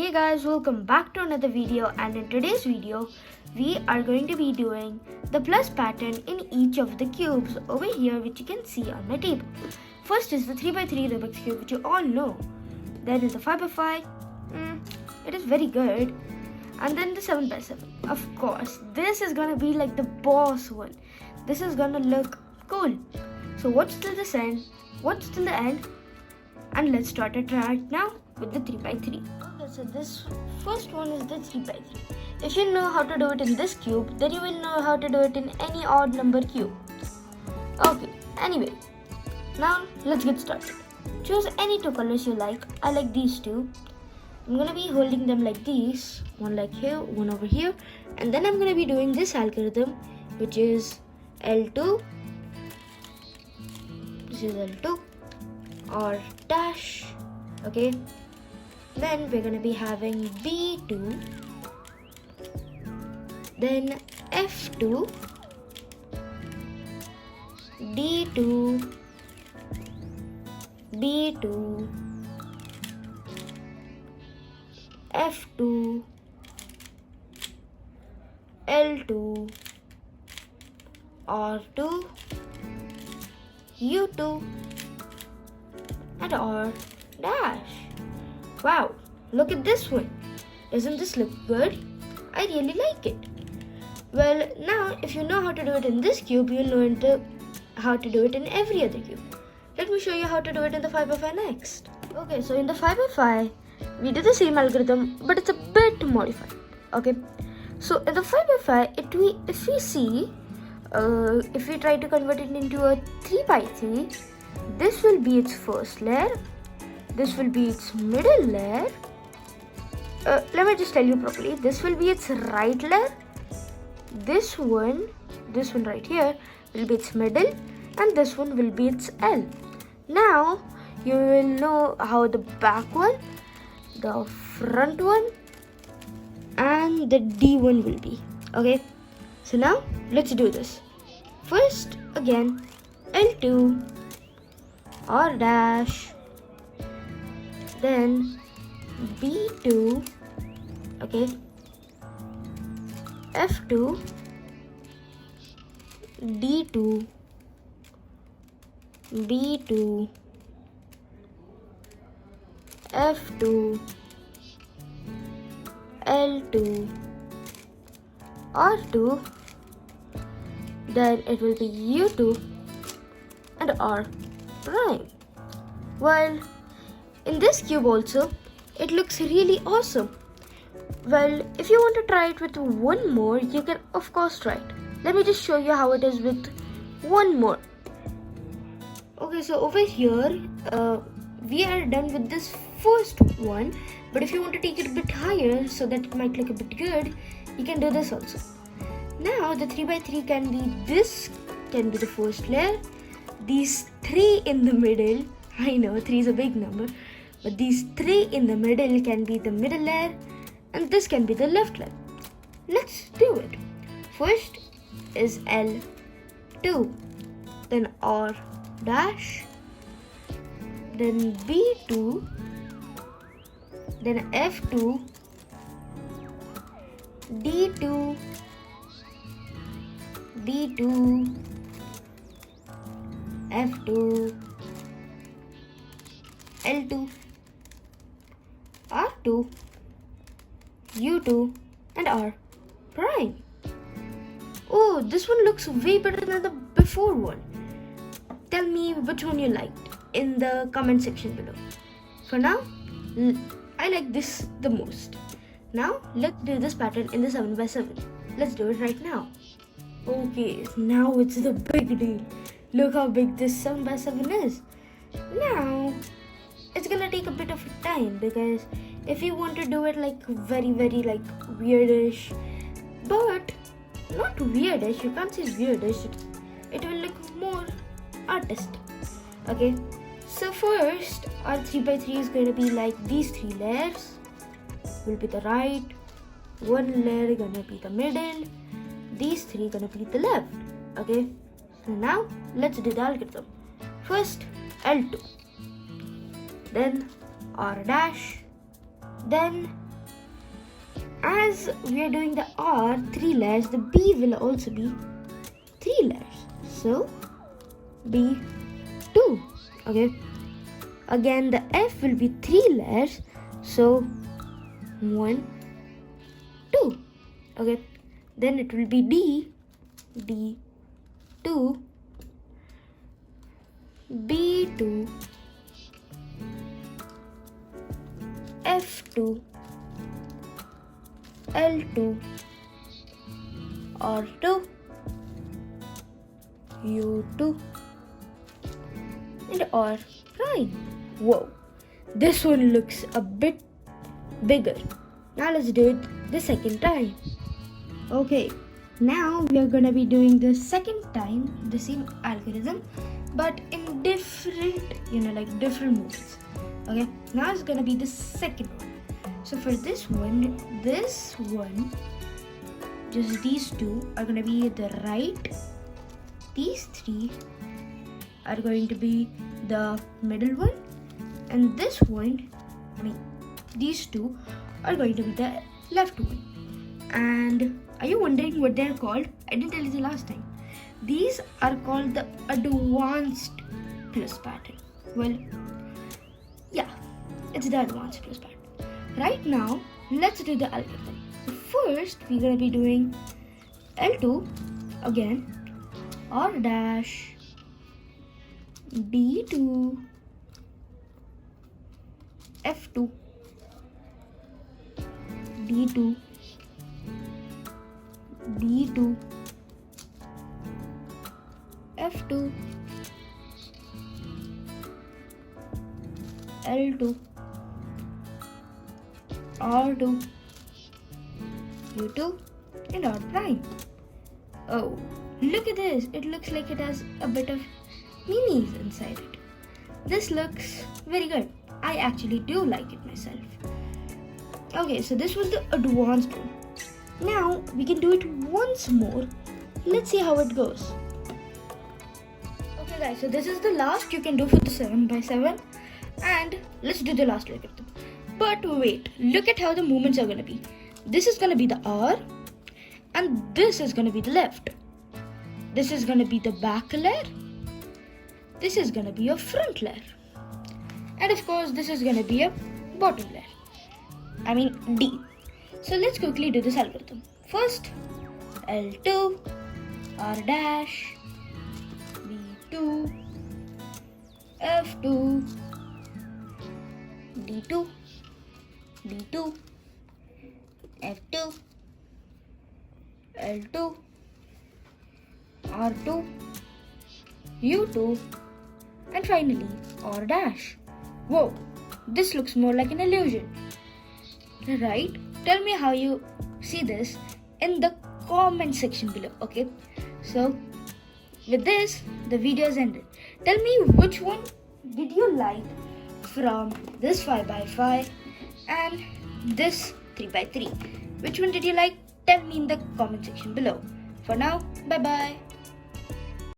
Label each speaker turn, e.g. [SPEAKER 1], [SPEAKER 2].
[SPEAKER 1] Hey guys, welcome back to another video, and in today's video we are going to be doing the plus pattern in each of the cubes over here, which you can see on my table. First is the 3x3 Rubik's cube, which you all know. Then is the 5x5, it is very good. And then the 7x7. Of course, this is gonna be like the boss one. This is gonna look cool. So what's till this end? What's till the end? And let's start it right now with the 3x3. Okay, so this first one is the 3x3. If you know how to do it in this cube, then you will know how to do it in any odd number cube. Okay, anyway, now let's get started. Choose any two colors you like. I like these two. I'm gonna be holding them like these, one like here, one over here, and then I'm gonna be doing this algorithm, which is L2. This is L2 or dash. Okay, then we're gonna be having B2, then F2, D2, B2, F2, L2, R2, U2, and R dash. Wow, look at this one. Doesn't this look good? I really like it. Well, now if you know how to do it in this cube, you'll know how to do it in every other cube. Let me show you how to do it in the 5x5 next. Okay, so in the 5x5, we do the same algorithm, but it's a bit modified. Okay, so in the 5x5, if we try to convert it into a 3x3, this will be its first layer. This will be its middle layer. Let me just tell you properly. This will be its right layer. This one right here will be its middle, and this one will be its L. Now you will know how the back one, the front one, and the D one will be. Okay, so now let's do this. First, again, L2, R dash, then B2, okay, F2, D2, B2, F2, L2, R2, then it will be U2 and R prime. Well, in this cube also, it looks really awesome. Well, if you want to try it with one more, you can of course try it. Let me just show you how it is with one more. Okay, so over here, we are done with this first one. But if you want to take it a bit higher so that it might look a bit good, you can do this also. Now the 3x3 can be this, can be the first layer. These three in the middle, I know 3 is a big number, but these three in the middle can be the middle layer, and this can be the left layer. Let's do it. First is L2, then R dash, then B2, then F2, D2, B2, F2, L2, R2, U2, and R prime. Oh, this one looks way better than the before one. Tell me which one you liked in the comment section below. For now, I like this the most. Now, let's do this pattern in the 7x7. Let's do it right now. Okay, now it's the big deal. Look how big this 7x7 is. Now, it's gonna take a bit of time, because if you want to do it like very like weirdish, but not weirdish, you can't say weirdish, it will look more artistic. Okay, so first our 3x3 is going to be like these three layers. Will be the right, one layer gonna be the middle, these three gonna be the left. Okay, so now let's do the algorithm. First L2, then R dash, then as we are doing the R 3 layers, the B will also be 3 layers. So B2. Okay. Again, the F will be 3 layers. So 1, 2. Okay. Then it will be D2, B2, F2, L2, R2, U2, and R prime. Whoa, this one looks a bit bigger. Now let's do it the second time. Okay, now we are gonna be doing the second time the same algorithm, but in different, different modes. Okay, now it's gonna be the second one. So for this one, just these two are gonna be the right. These three are going to be the middle one, and this one, these two are going to be the left one. And are you wondering what they're called? I didn't tell you the last time. These are called the advanced plus pattern. Well, yeah, it's the advanced plus pattern. Right now, let's do the algorithm. So first, we're going to be doing L2 again, R dash, D2, F2, D2, D2, F2, L2, R2, U2, and R prime. Oh, look at this. It looks like it has a bit of minis inside it. This looks very good. I actually do like it myself. Okay, so this was the advanced one. Now we can do it once more. Let's see how it goes. Okay guys, so this is the last you can do for the 7x7, and let's do the last algorithm. But wait, look at how the movements are gonna be. This is gonna be the R, and this is gonna be the left. This is gonna be the back layer. This is gonna be a front layer. And of course, this is gonna be a bottom layer. D. So let's quickly do this algorithm. First, L2, R dash, B2, F2, D2, D2, F2, L2, R2, U2, and finally R dash. Whoa, this looks more like an illusion, right? Tell me how you see this in the comment section below, okay? So with this, the video is ended. Tell me which one did you like from this 5x5 and this 3x3. Which one did you like? Tell me in the comment section below. For now, bye bye.